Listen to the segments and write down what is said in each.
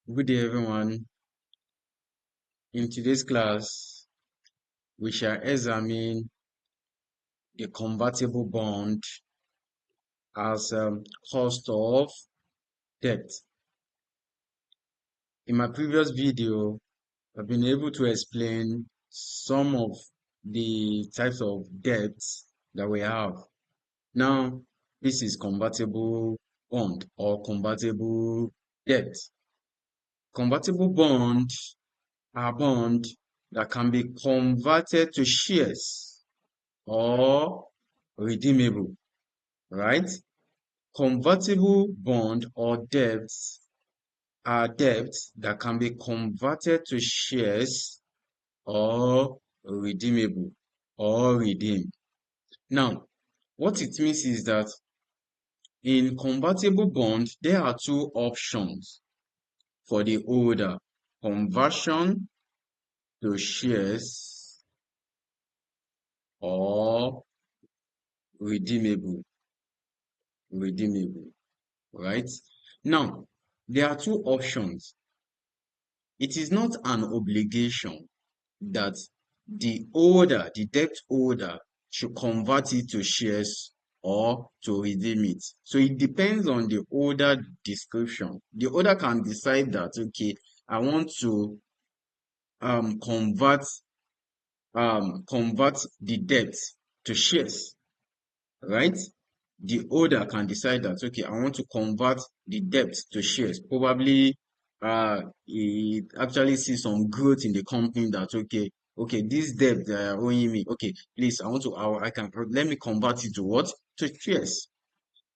Good day, everyone. In today's class, we shall examine the convertible bond as cost of debt. In my previous video, I've been able to explain some of the types of debts that we have. Now, this is convertible bond or convertible debt. Convertible bond are bond that can be converted to shares or redeemable, right? Convertible bond or debts are debts that can be converted to shares or redeemable or redeemed. Now, what it means is that in convertible bond, there are two options for the holder: conversion to shares or redeemable, right? Now, there are two options. It is not an obligation that the debt holder, should convert it to shares or to redeem it. So it depends on the holder description. The holder can decide that, okay, I want to um, convert convert the debt to shares, right? The holder can decide that, okay, I want to convert the debt to shares. Probably it actually sees some growth in the company that, okay, this debt they are owing me, okay, please, I can, let me convert it to what? To shares.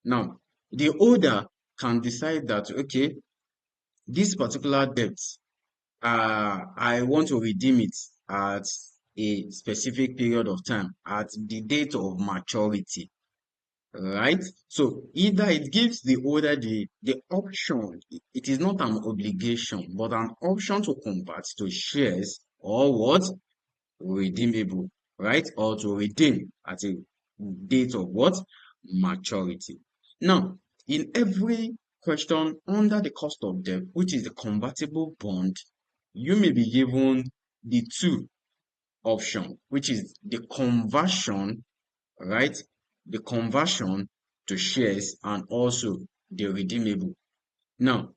Now, the holder can decide that, okay, this particular debt, I want to redeem it at a specific period of time, at the date of maturity, right? So either it gives the holder the option, it is not an obligation, but an option to convert to shares or what? Redeemable, right? Or to redeem at a date of what? Maturity. Now, in every question under the cost of debt, which is the convertible bond, you may be given the two option, which is the conversion, right? The conversion to shares and also the redeemable. Now,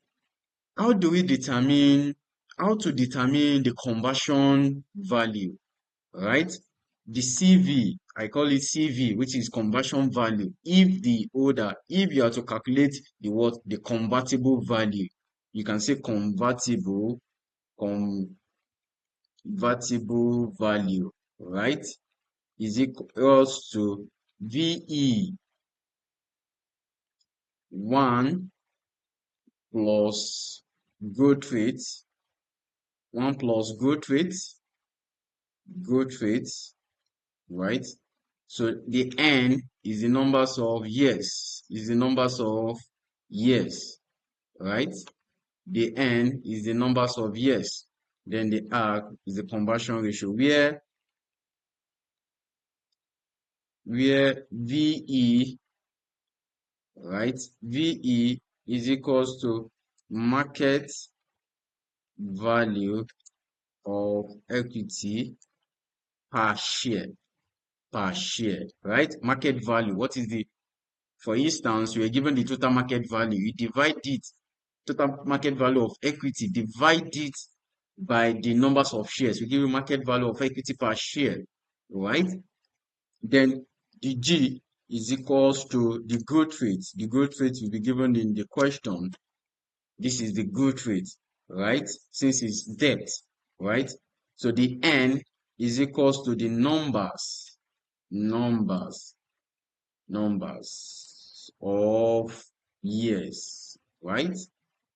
how do we determine how to determine the conversion value, right? The CV, I call it CV, which is conversion value. If you are to calculate the convertible value, you can say convertible value, right? Is equals to VE 1 plus growth rate, 1 plus growth rate, right? So the N is the numbers of years, right? The N is the numbers of years. Then the R is the conversion ratio, where VE, right? VE is equals to market value of equity per share, right? Market value. What is for instance, you are given the total market value. You divide it, total market value of equity, divide it by the numbers of shares. We give you market value of equity per share, right? Then the G is equals to the growth rate. The growth rate will be given in the question. This is the growth rate, right? Since it's debt, right? So the N is equals to the numbers of years, right?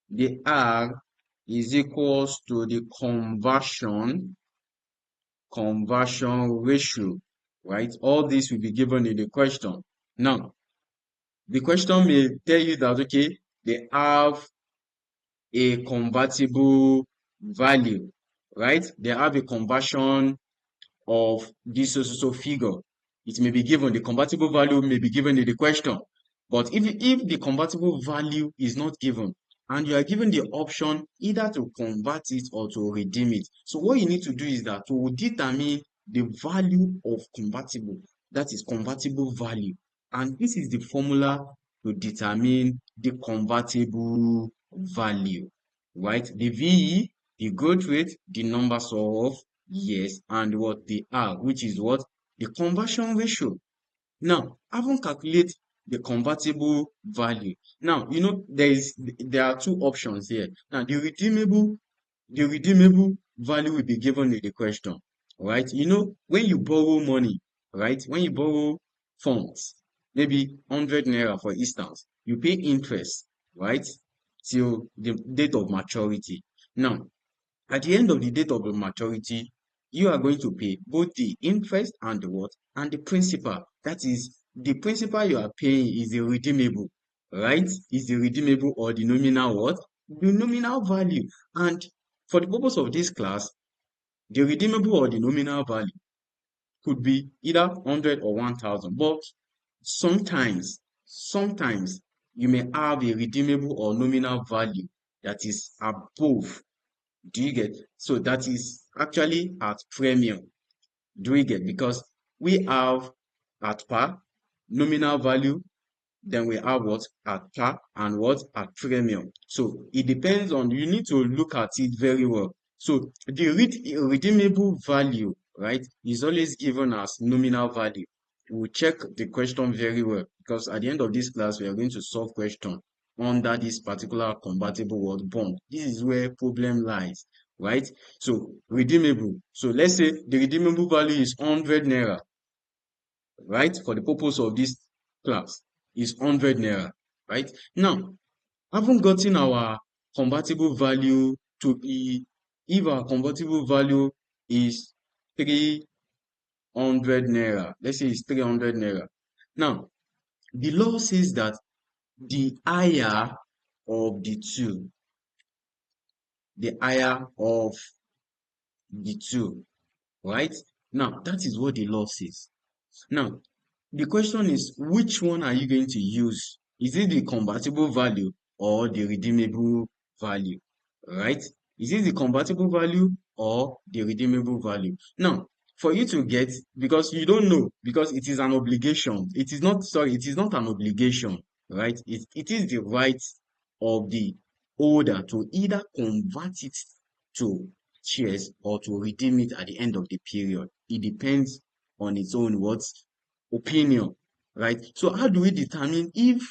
The R is equals to the conversion ratio, right? All this will be given in the question. Now, the question may tell you that, okay, they have a convertible value, right? They have a conversion of this so figure. It may be given, the convertible value may be given in the question. But if the convertible value is not given, and you are given the option either to convert it or to redeem it. So what you need to do is that to determine the value of convertible, that is convertible value. And this is the formula to determine the convertible value, right? The VE, the growth rate, the numbers of years, and what the R, which is what? The conversion ratio. Now, having calculate the convertible value. Now, there are two options here. Now, the redeemable value will be given in the question, right? When you borrow money, right? When you borrow funds, maybe 100 naira for instance, you pay interest, right? Till the date of maturity. Now, at the end of the date of the maturity, you are going to pay both the interest and the what? And the principal. That is, the principal you are paying is the redeemable, right? Is the redeemable or the nominal what? The nominal value. And for the purpose of this class, the redeemable or the nominal value could be either 100 or 1000. But sometimes you may have a redeemable or nominal value that is above. Do you get? So that is actually at premium. Do we get? Because we have at par, nominal value, then we have what? At par and what? At premium. So it depends on, you need to look at it very well. So the redeemable value, right, is always given as nominal value. We'll check the question very well because at the end of this class, we are going to solve question under this particular convertible world bond. This is where problem lies, right? So redeemable. So let's say the redeemable value is 100 naira, right? For the purpose of this class is 100 naira, right? Now, having gotten our convertible value to be, if our convertible value is 300 naira, let's say it's 300 naira. Now, the law says that the higher of the two, the higher of the two, right? Now, that is what the law says. Now, the question is, which one are you going to use? Is it the convertible value or the redeemable value? Right? Is it the convertible value or the redeemable value? Now, for you to get, because you don't know, because it is an obligation. It is not, sorry, it is not an obligation, right? It is the right of the holder to either convert it to shares or to redeem it at the end of the period. It depends on its own what opinion, right? So how do we determine if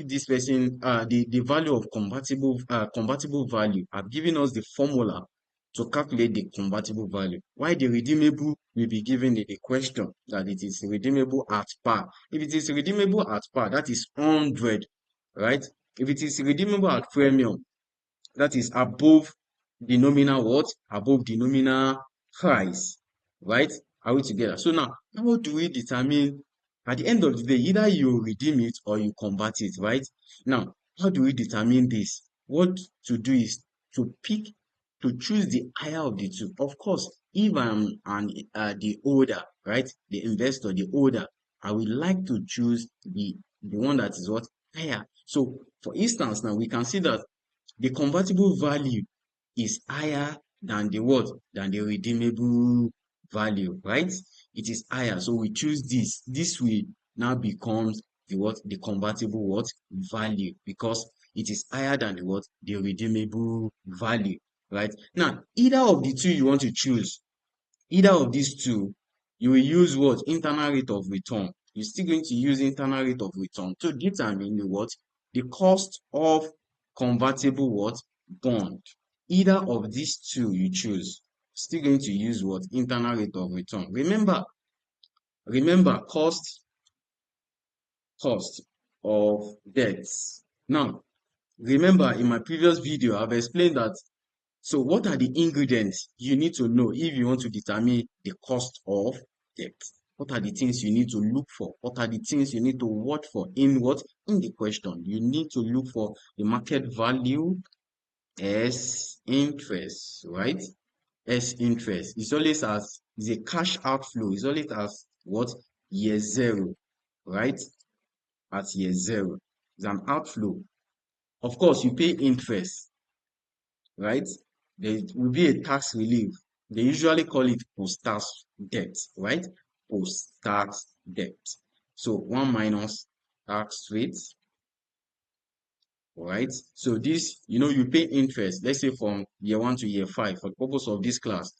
this person the value of convertible value? I've given us the formula to calculate the convertible value. Why the redeemable will be given in the question that it is redeemable at par. If it is redeemable at par, that is 100, right? If it is redeemable at premium, that is above the nominal what? Above the nominal price, right? Are we together? So now, how do we determine at the end of the day, either you redeem it or you convert it, right? Now, how do we determine this? What to do is to choose the higher of the two. Of course, if I'm the holder, right? The investor, the holder, I would like to choose the one that is what? Higher. So, for instance, now we can see that the convertible value is higher than the what? Than the redeemable value, right? It is higher. So we choose this. This will now becomes the what? The convertible what? Value, because it is higher than the what? The redeemable value, right? Now, either of the two you want to choose, either of these two, you will use what? Internal rate of return. You're still going to use internal rate of return to determine the what? The cost of convertible what? Bond. Either of these two you choose. Still going to use what? Internal rate of return. Remember cost of debts. Now, remember in my previous video, I've explained that. So what are the ingredients you need to know if you want to determine the cost of debt? What are the things you need to look for? What are the things you need to watch for in what? In the question. You need to look for the market value as interest, right? As interest. It's always as, it's a cash outflow. It's always as what? Year zero, right? At year zero. It's an outflow. Of course, you pay interest, right? There will be a tax relief. They usually call it post-tax debt, right? Post-tax debt. So 1 minus tax rate, right? So this, you pay interest, let's say from year 1 to year 5, for the purpose of this class,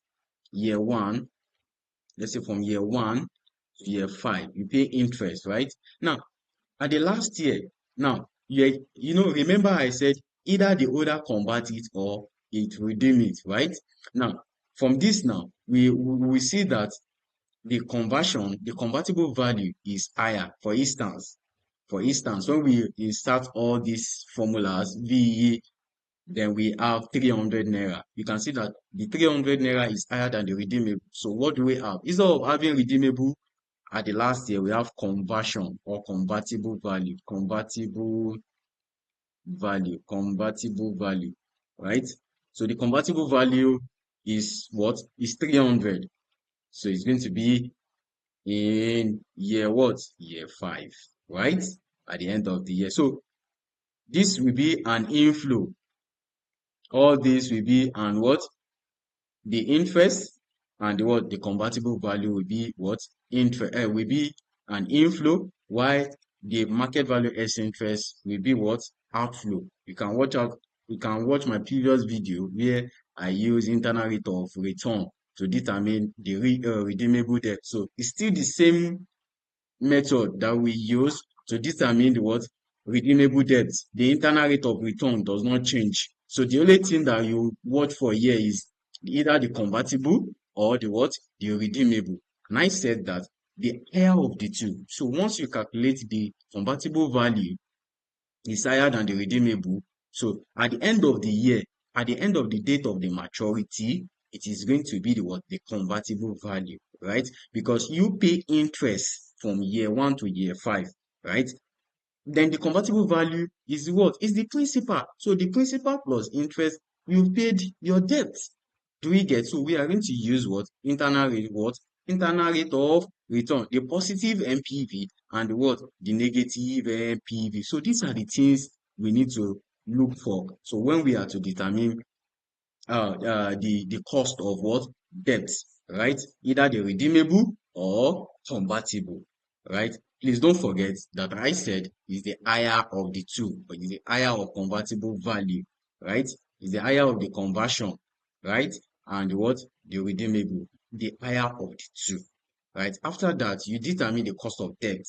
year 1, let's say from year 1 to year 5, you pay interest, right? Now, at the last year, now, remember I said either the holder convert it or it redeem it, right? Now, from this now, we see that the convertible value is higher. For instance, when we insert all these formulas, VE, then we have 300 naira. You can see that the 300 naira is higher than the redeemable. So what do we have? Instead of having redeemable at the last year, we have conversion or convertible value, convertible value, right? So the convertible value is what? Is 300. So it's going to be in year what? Year 5, right? At the end of the year. So this will be an inflow. All this will be an what? The interest and the convertible value will be what? Interest will be an inflow, while the market value S interest will be what? Outflow. You can watch my previous video where I use internal rate of return to determine the redeemable debt. So it's still the same method that we use to determine the what? Redeemable debt. The internal rate of return does not change. So the only thing that you watch for here is either the convertible or the what? The redeemable. And I said that the higher of the two. So once you calculate the convertible value is higher than the redeemable, so at the end of the year, at the end of the date of the maturity, it is going to be the what? The convertible value, right? Because you pay interest from year 1 to year 5, right? Then the convertible value is what? Is the principal. So the principal plus interest, you paid your debt. Do we get? So we are going to use what? Internal rate what? Internal rate of return. The positive NPV and what? The negative NPV. So these are the things we need to look for. So when we are to determine the cost of what? Debt, right? Either the redeemable or convertible, right? Please don't forget that I said is the higher of the two, but is the higher of convertible value, right? Is the higher of the conversion, right? And what? The redeemable, the higher of the two, right? After that, you determine the cost of debt.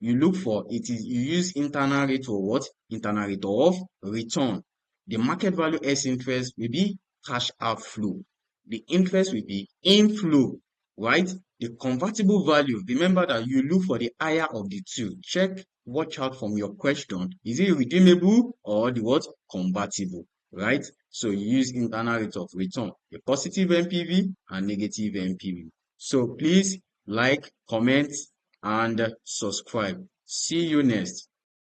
You look for it is you use internal rate of what? Internal rate of return. The market value S interest will be cash outflow. The interest will be inflow, right? The convertible value, remember that you look for the higher of the two. Check, watch out from your question. Is it redeemable or the what? Convertible, right? So you use internal rate of return, the positive NPV and negative NPV. So please like, comment, and subscribe. See you next.